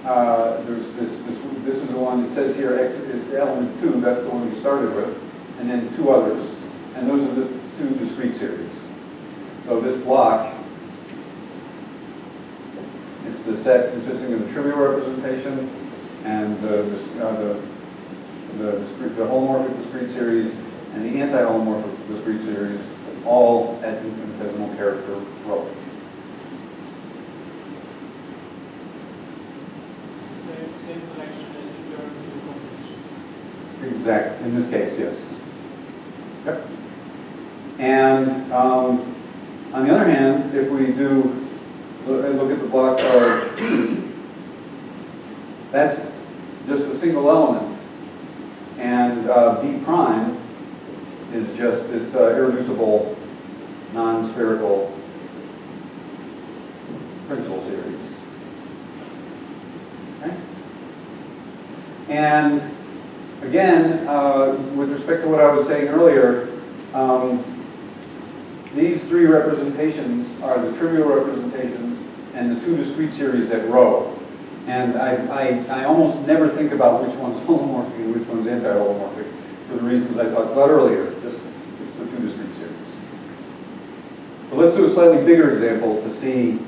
this is the one, it says here, element 2, that's the one we started with, and then 2 others, and those are the 2 discrete series. So this block, it's the set consisting of the trivial representation and the holomorphic discrete series and the anti-holomorphic discrete series, all at infinitesimal character rho. Same connection as in terms of the competitions. Exactly, in this case, yes. Yep. And on the other hand, if we do look at the block of P, that's just a single element. And B prime is just this irreducible, non-spherical principal series. Okay? And again, with respect to what I was saying earlier, these 3 representations are the trivial representations and the 2 discrete series at rho. And I almost never think about which one's holomorphic and which one's anti-holomorphic for the reasons I talked about earlier. It's the 2 discrete series. But let's do a slightly bigger example to see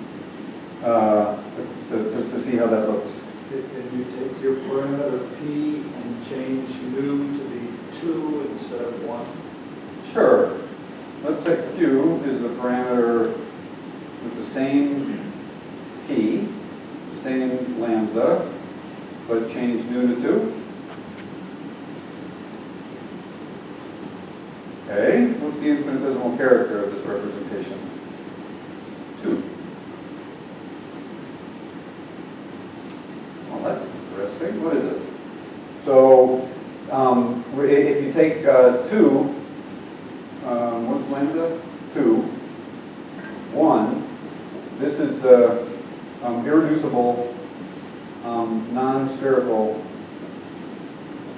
to see how that looks. Can you take your parameter P and change mu to be 2 instead of 1? Sure. Let's say Q is the parameter with the same P, the same lambda, but change nu to 2. Okay, what's the infinitesimal character of this representation? 2. Well, that's interesting. What is it? So, if you take 2, what's lambda? 2. 1. This is the irreducible, non-spherical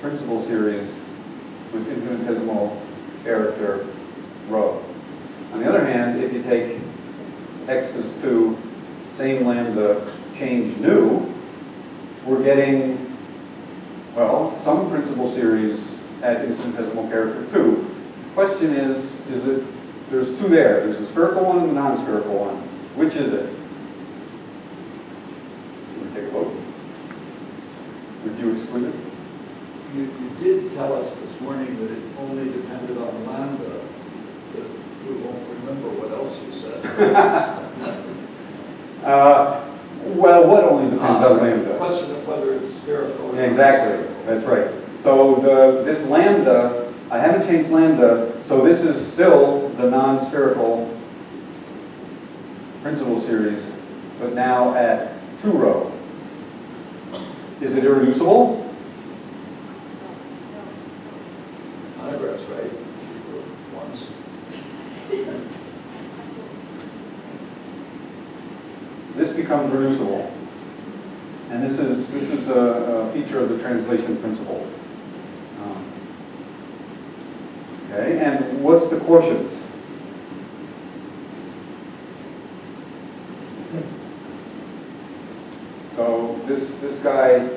principal series with infinitesimal character rho. On the other hand, if you take x is 2, same lambda, change nu, we're getting, well, some principal series at infinitesimal character 2. Question is it, there's 2 there. There's the spherical one and the non-spherical one. Which is it? Should we take a vote? Would you exclude it? You did tell us this morning that it only depended on lambda, but we won't remember what else you said. Well, what only depends on lambda? The question of whether it's spherical or Exactly, that's right. So this lambda, I haven't changed lambda, so this is still the non-spherical principal series, but now at 2 rho. Is it irreducible? Monographs, right? She wrote once. This becomes reducible. And this is a feature of the translation principle. Okay, and what's the quotient? So this guy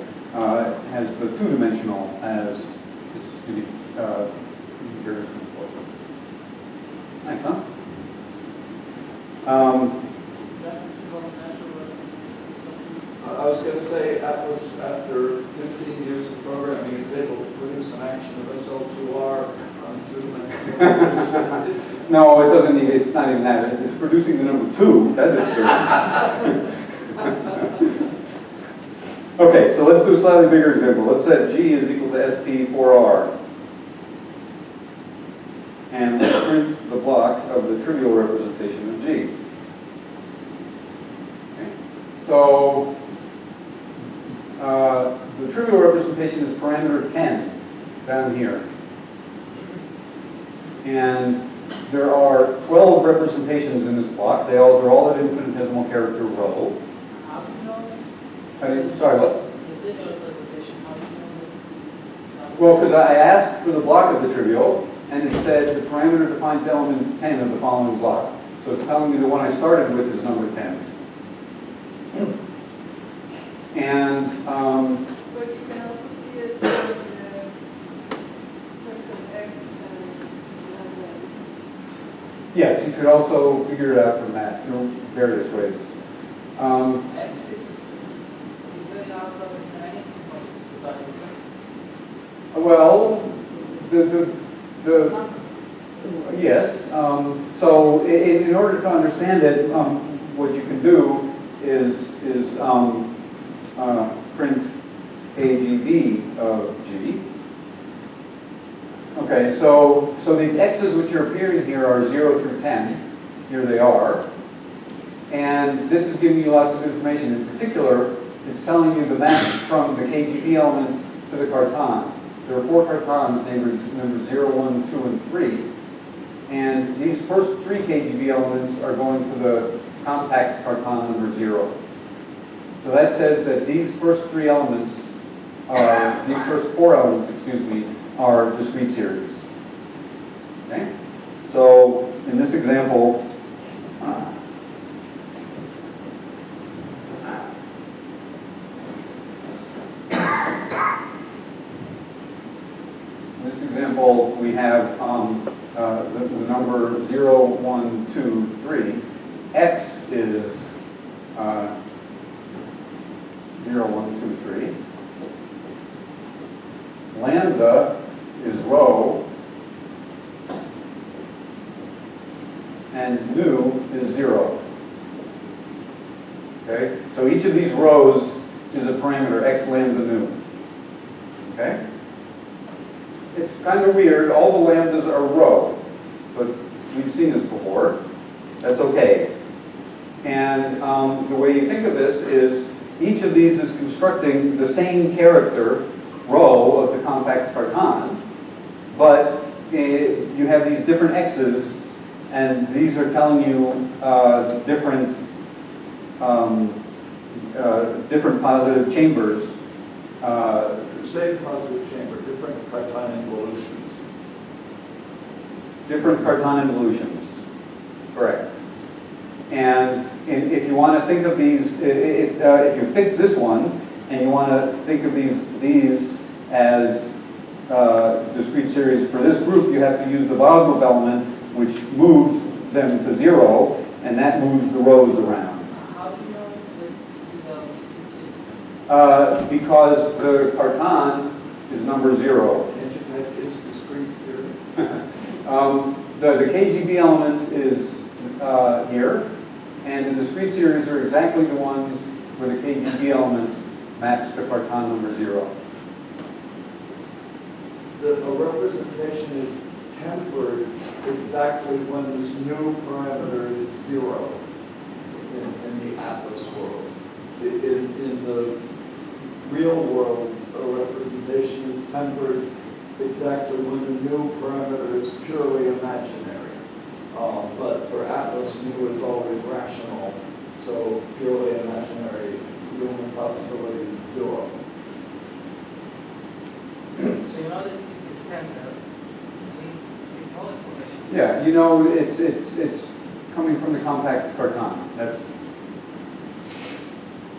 has the 2-dimensional as its here's some quotient. Nice, huh? I was going to say Atlas, after 15 years of programming, is able to produce an action of SL2R on 2-dimensional. No, it doesn't need, it's not even that. It's producing the number 2. That's it. Okay, so let's do a slightly bigger example. Let's set G is equal to SP for R. And let's print the block of the trivial representation of G. Okay. So the trivial representation is parameter 10 down here. And there are 12 representations in this block. They're all at infinitesimal character rho. How do you know that? Sorry, what? In this representation, how do you know that? Well, because I asked for the block of the trivial, and it said the parameter defines element 10 of the following block. So it's telling me the one I started with is number 10. And But you can also see it in the sense of X and yes, you could also figure it out from that, various ways. X is very hard to understand anything from the value of X. Well, It's a number. yes. So in order to understand it, what you can do is print KGB of G. Okay, so these x's which are appearing here are 0 through 10. Here they are. And this is giving you lots of information. In particular, it's telling you the map from the KGB element to the carton. There are 4 cartons numbered 0, 1, 2, and 3. And these first 3 KGB elements are going to the compact carton number 0. So that says that these first 3 elements are, these first 4 elements, excuse me, are discrete series. Okay? So in this example, we have the number 0, 1, 2, 3. X is 0, 1, 2, 3. Lambda is rho, and nu is 0. Okay? So each of these rows is a parameter, x lambda nu. Okay? It's kind of weird. All the lambdas are rho, but we've seen this before. That's okay. And the way you think of this is each of these is constructing the same character, rho, of the compact carton, but you have these different x's, and these are telling you different positive chambers. Same positive chamber, different carton involutions. Different carton involutions, correct. And if you want to think of these, if you fix this one, and you want to think of these as discrete series for this group, you have to use the Bob group element, which moves them to 0, and that moves the rows around. How do you know that these are discrete series? Because the carton is number 0. Can't you type is discrete series? The KGB element is here, and the discrete series are exactly the ones where the KGB element maps to carton number 0. A representation is tempered exactly when this new parameter is 0 in the Atlas world. In the real world, a representation is tempered exactly when the new parameter is purely imaginary. But for Atlas, nu is always rational, so purely imaginary, the only possibility is 0. So you know that it is tempered. We know information. Yeah, you know it's coming from the compact carton. That's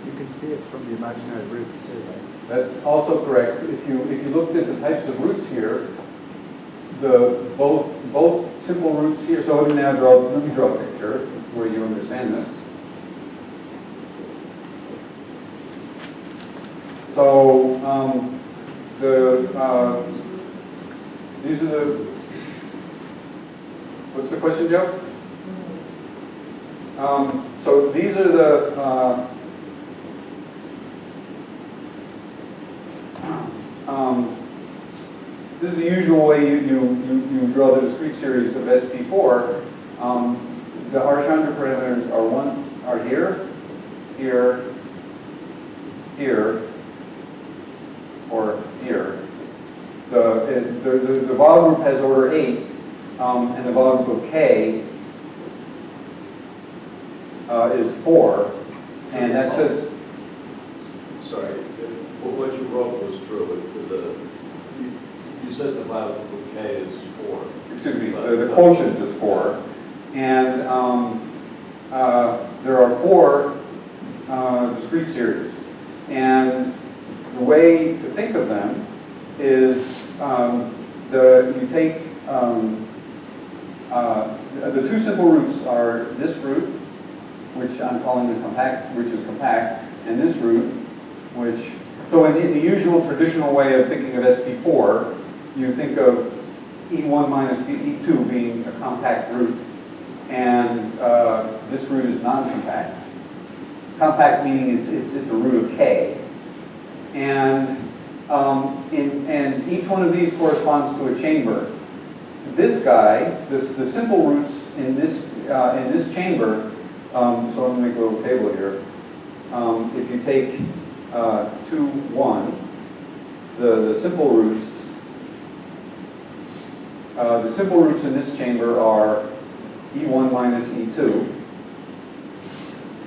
You can see it from the imaginary roots too, right? That's also correct. If you looked at the types of roots here, both simple roots here. So let me draw a picture where you understand this. So these are the. What's the question, Joe? So these are the. This is the usual way you draw the discrete series of SP4. The Archandra parameters are here, here, here, or here. The Vol group has order 8, and the Vol group of K is 4, and that says. Sorry, what you wrote was true. You said the value of K is 4. Excuse me, the quotient is 4. And there are 4 discrete series. And the way to think of them is you take the two simple roots are this root, which I'm calling the compact, which is compact, and this root, which, so in the usual traditional way of thinking of SP4, you think of E1 minus E2 being a compact root, and this root is non-compact. Compact meaning it's a root of K. And each one of these corresponds to a chamber. This guy, the simple roots in this chamber, so I'm going to make a little table here. If you take 2, 1, the simple roots in this chamber are E1 minus E2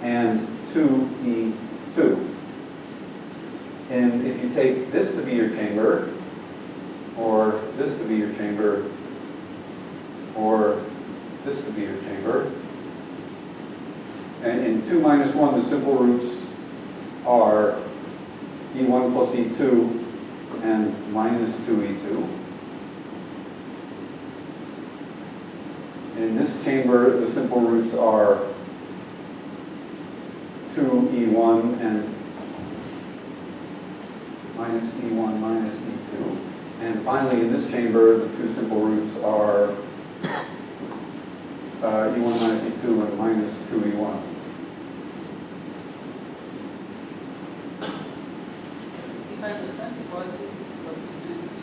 and 2E2. And if you take this to be your chamber, or this to be your chamber, or this to be your chamber, and in 2 minus 1, the simple roots are E1 plus E2 and minus 2E2. In this chamber, the simple roots are 2E1 and minus E1 minus E2. And finally, in this chamber, the two simple roots are E1 minus E2 and minus 2E1. If I understand correctly, what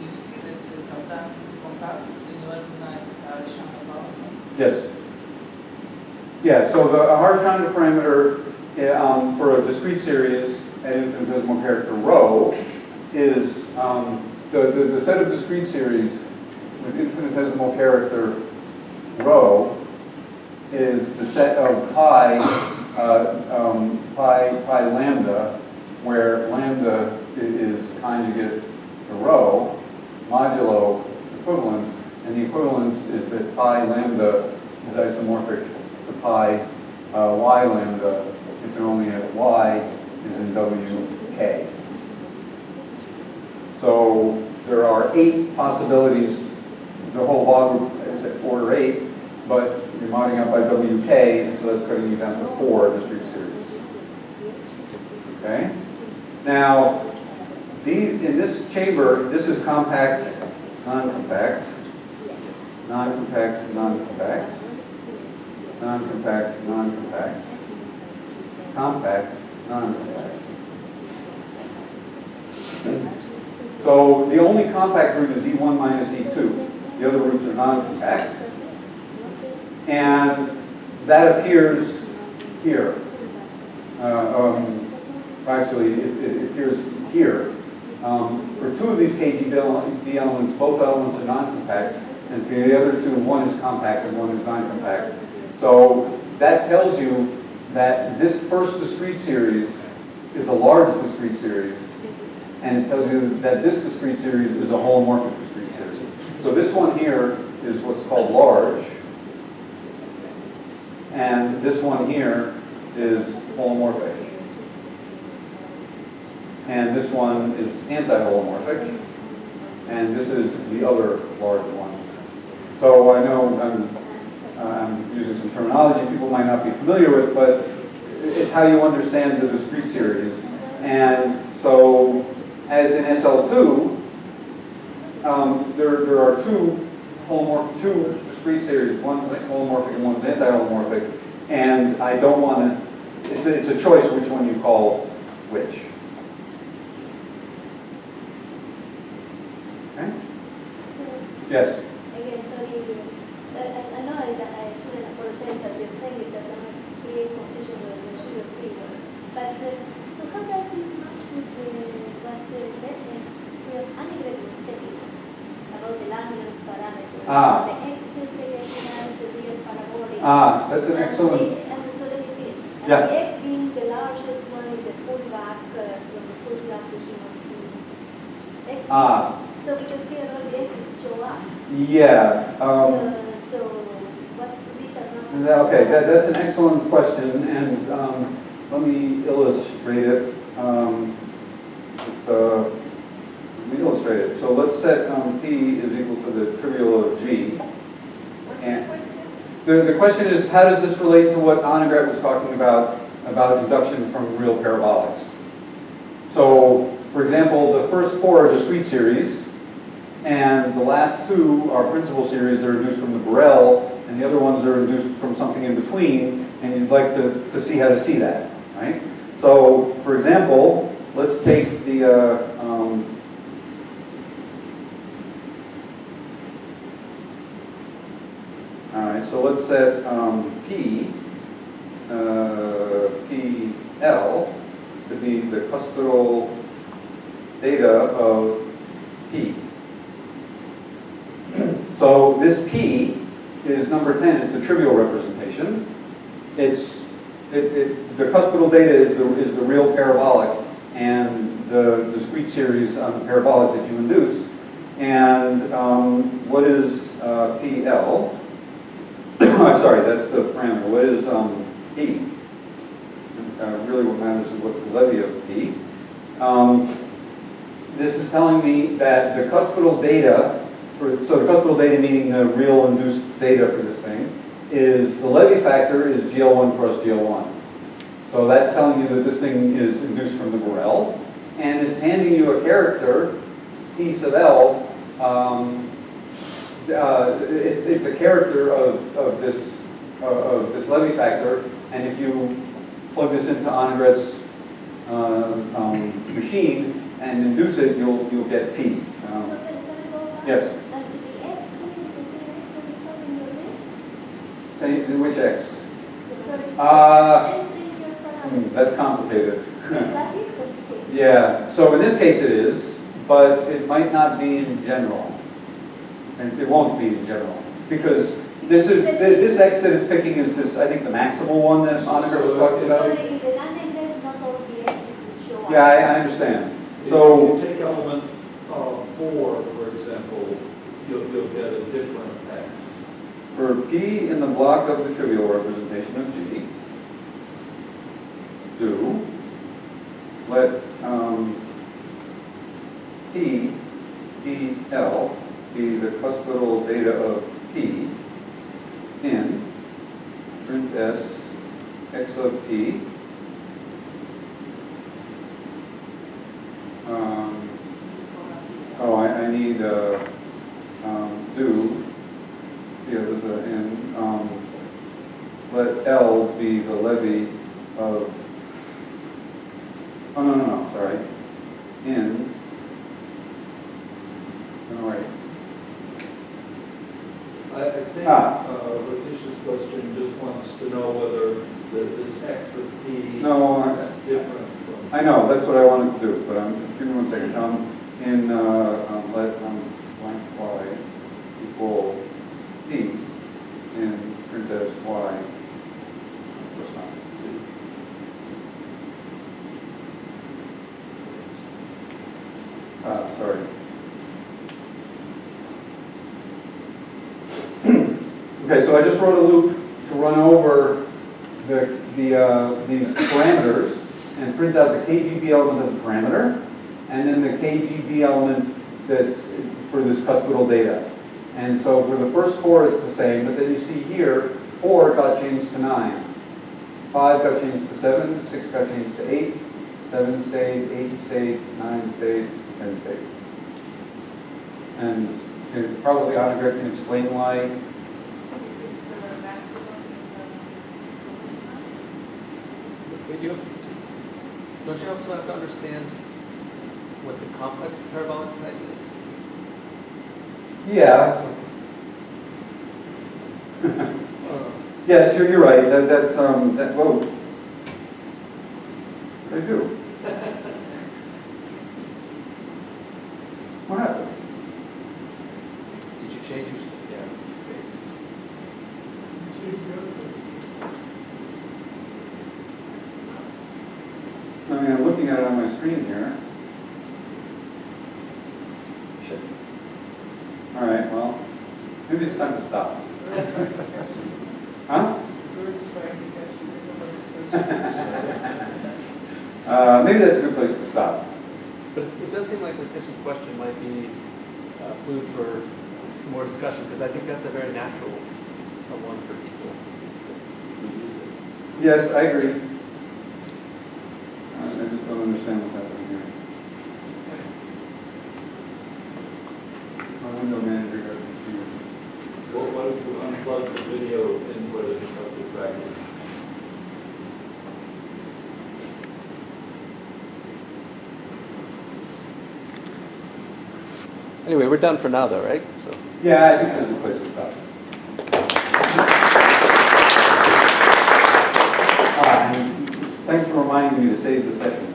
you see that the compact is compact, then you recognize Harshana parameter. Yes. Yeah, so the Harshana parameter for a discrete series at infinitesimal character rho is the set of discrete series with infinitesimal character rho is the set of pi lambda, where lambda is conjugate to rho, modulo equivalence, and the equivalence is that pi lambda is isomorphic to pi y lambda if and only if y is in WK. So there are 8 possibilities. The whole log is at order 8, but you're modding out by WK, and so that's cutting you down to 4 discrete series. Okay? Now, in this chamber, this is compact, non-compact, non-compact, non-compact, non-compact, non-compact, compact, non-compact. So the only compact root is E1 minus E2. The other roots are non-compact. And that appears here. Actually, it appears here. For 2 of these KGB elements, both elements are non-compact. And for the other 2, one is compact and one is non-compact. So that tells you that this first discrete series is a large discrete series. And it tells you that this discrete series is a holomorphic discrete series. So this one here is what's called large. And this one here is holomorphic. And this one is anti-holomorphic. And this is the other large one. So I know I'm using some terminology people might not be familiar with, but it's how you understand the discrete series. And so, as in SL2, there are two discrete series. One's holomorphic and one's anti-holomorphic. And I don't want to. It's a choice which one you call which. Okay. So, Yes. again, sorry, as I know that I shouldn't apologize, but the thing is that I might create confusion with the sugar free one. But so how does this match with what we have Annegret was telling us about the Langlands parameters, the x integration, the real parabolic? That's an excellent. And so let me finish. And Yeah. the x being the largest one in the pullback from the pullback regime of the x. So because here all the x's show up. Yeah. So what these are not. Okay, that's an excellent question, and let me illustrate it. let's set P is equal to the trivial of G. What's the And- question? The question is, how does this relate to what Annegret was talking about induction from real parabolics? So, for example, the first 4 are discrete series, and the last 2 are principal series that are induced from the Borel, and the other ones are induced from something in between, and you'd like to see how to see that, right? So, for example, let's take the, all right, so let's set P, PL to be the cuspidal data of P. So this P is number 10, it's the trivial representation. The cuspidal data is the real parabolic and the discrete series on the parabolic that you induce. And what is PL? Sorry, that's the parameter. What is P? Really what matters is what's the levy of P. This is telling me that the cuspidal data, so the cuspidal data meaning the real induced data for this thing, is the levy factor is GL1 cross GL1. So that's telling you that this thing is induced from the Borel, and it's handing you a character, P sub L. It's a character of this levy factor, and if you plug this into Annegret's machine and induce it, you'll get P. So can I go back? Yes. And the X here is the same X that we have in your list? Say which X? The first. Uh, Same thing you're parameter. That's complicated. Yes, that is complicated. Yeah. So in this case it is, but it might not be in general. And it won't be in general. Because this X that it's picking is this, I think, the maximal one that Annegret was talking So about. in the non-index, not all of the X's will show up. Yeah, I understand. If So, you take element 4, for example, you'll get a different X. for P in the block of the trivial representation of G, let P, PL, be the cuspidal data of P in print S X of P I need do let L be the levy of sorry, in wait. I think Letitia's question just wants to know whether this X of P No, is different from. I know, that's what I wanted to do, but give me 1 second. Let blank y equal P in print as y. Of course not. Sorry. Okay, so I just wrote a loop to run over these parameters and print out the KGB element of the parameter, and then the KGB element that's for this cuspidal data. And so for the first 4, it's the same, but then you see here, 4 got changed to 9. 5 got changed to 7, 6 got changed to 8, 7 stayed, 8 stayed, 9 stayed, 10 stayed. And probably Annegret can explain why. It's the maximum But don't you also have to understand what the complex parabolic type is? Yeah. Yes, you're right. That's whoa. I do. What happened? Did you change your space? I mean, I'm looking at it on my screen here. Shit. All right. Well, maybe it's time to stop. Huh? Maybe that's a good place to stop. But it does seem like Letitia's question might be food for more discussion, because I think that's a very natural one for people who use it. Yes, I agree. I just don't understand what's happening here. My window manager got confused. What if you unplug the video input and shut the tracking? Anyway, we're done for now, though, right? So. Yeah, I think that's a good place to stop. And thanks for reminding me to save the session.